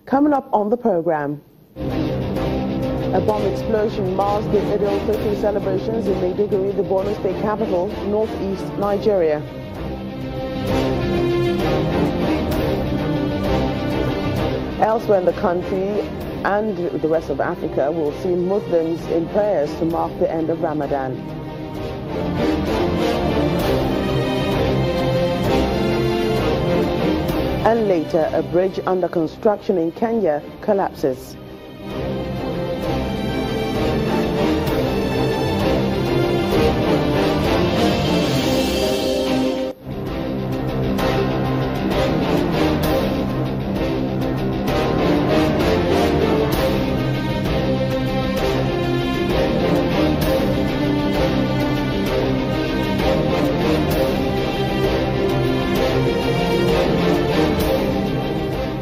Coming up on the program, a bomb explosion mars the Eid al-Fitr celebrations in Maiduguri, the Borno State capital, northeast Nigeria. Elsewhere in the country and the rest of Africa will see Muslims in prayers to mark the end of Ramadan. And later, a bridge under construction in Kenya collapses.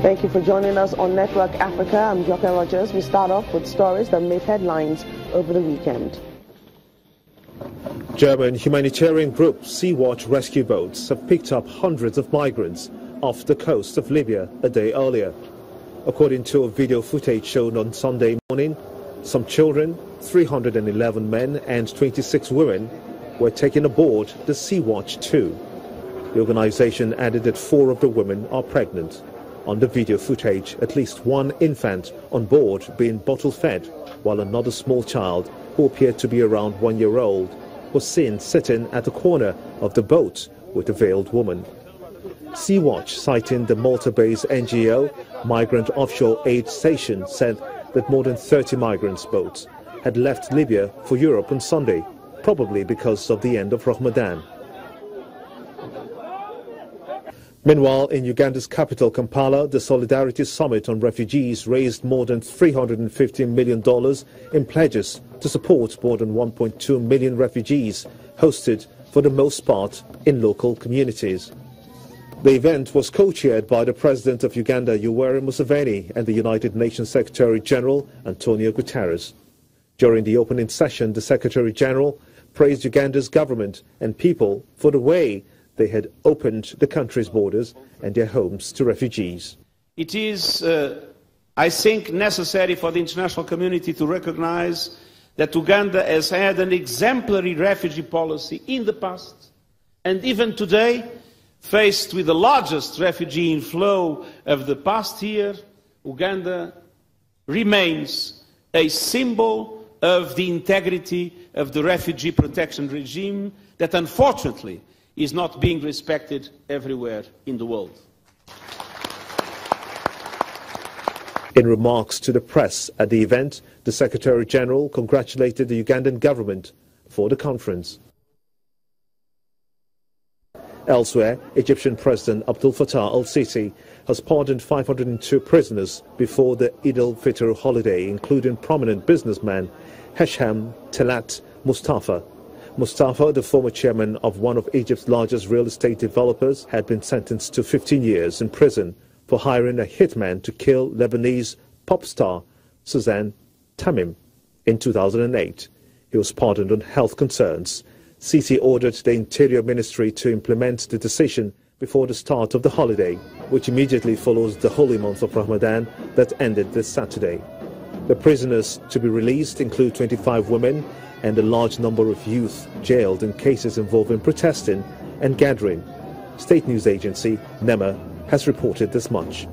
Thank you for joining us on Network Africa. I'm Joke Rogers. We start off with stories that made headlines over the weekend. German humanitarian group Sea-Watch rescue boats have picked up hundreds of migrants off the coast of Libya a day earlier. According to a video footage shown on Sunday morning, some children, 311 men and 26 women were taken aboard the Sea-Watch 2. The organization added that 4 of the women are pregnant. On the video footage, at least one infant on board being bottle-fed, while another small child, who appeared to be around 1 year old, was seen sitting at the corner of the boat with a veiled woman. Sea-Watch, citing the Malta-based NGO Migrant Offshore Aid Station, said that more than 30 migrants' boats had left Libya for Europe on Sunday, probably because of the end of Ramadan. Meanwhile, in Uganda's capital, Kampala, the Solidarity Summit on Refugees raised more than $350 million in pledges to support more than 1.2 million refugees, hosted for the most part in local communities. The event was co-chaired by the President of Uganda, Yoweri Museveni, and the United Nations Secretary-General, Antonio Guterres. During the opening session, the Secretary-General praised Uganda's government and people for the way they had opened the country's borders and their homes to refugees. It is, I think, necessary for the international community to recognize that Uganda has had an exemplary refugee policy in the past, and even today, faced with the largest refugee inflow of the past year, Uganda remains a symbol of the integrity of the refugee protection regime that, unfortunately, is not being respected everywhere in the world. In remarks to the press at the event, the Secretary-General congratulated the Ugandan government for the conference. Elsewhere, Egyptian President Abdel Fattah al-Sisi has pardoned 502 prisoners before the Eid al-Fitr holiday, including prominent businessman Hesham Talat Mustafa. Mustafa, the former chairman of one of Egypt's largest real estate developers, had been sentenced to 15 years in prison for hiring a hitman to kill Lebanese pop star Suzanne Tamim in 2008. He was pardoned on health concerns. Sisi ordered the Interior Ministry to implement the decision before the start of the holiday, which immediately follows the holy month of Ramadan that ended this Saturday. The prisoners to be released include 25 women and a large number of youth jailed in cases involving protesting and gathering. State news agency NEMA has reported this much.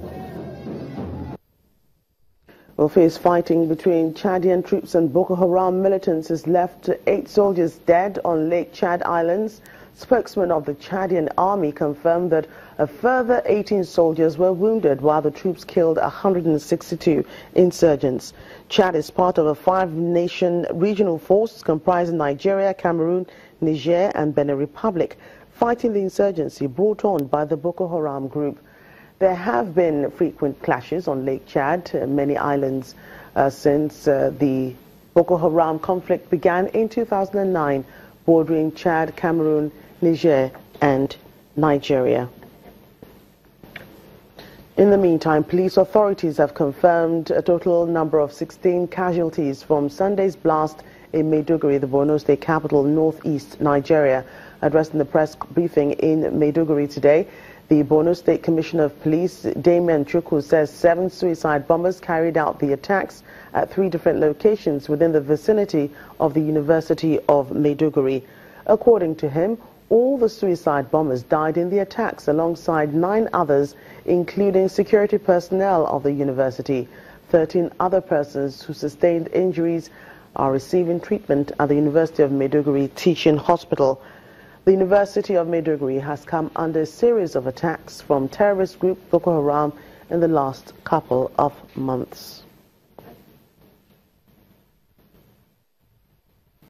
Well, fierce fighting between Chadian troops and Boko Haram militants has left 8 soldiers dead on Lake Chad Islands. Spokesman of the Chadian army confirmed that a further 18 soldiers were wounded while the troops killed 162 insurgents. Chad is part of a 5-nation regional force comprising Nigeria, Cameroon, Niger and Benin Republic, fighting the insurgency brought on by the Boko Haram group. There have been frequent clashes on Lake Chad, many islands, since the Boko Haram conflict began in 2009, bordering Chad, Cameroon, Niger and Nigeria. In the meantime, police authorities have confirmed a total number of 16 casualties from Sunday's blast in Maiduguri, the Borno State capital, northeast Nigeria. Addressing the press briefing in Maiduguri today, The Borno State Commissioner of Police, Damian Chukwu, says 7 suicide bombers carried out the attacks at 3 different locations within the vicinity of the University of Maiduguri. According to him, all the suicide bombers died in the attacks alongside 9 others, including security personnel of the university. 13 other persons who sustained injuries are receiving treatment at the University of Maiduguri Teaching Hospital. The University of Maiduguri has come under a series of attacks from terrorist group Boko Haram in the last couple of months.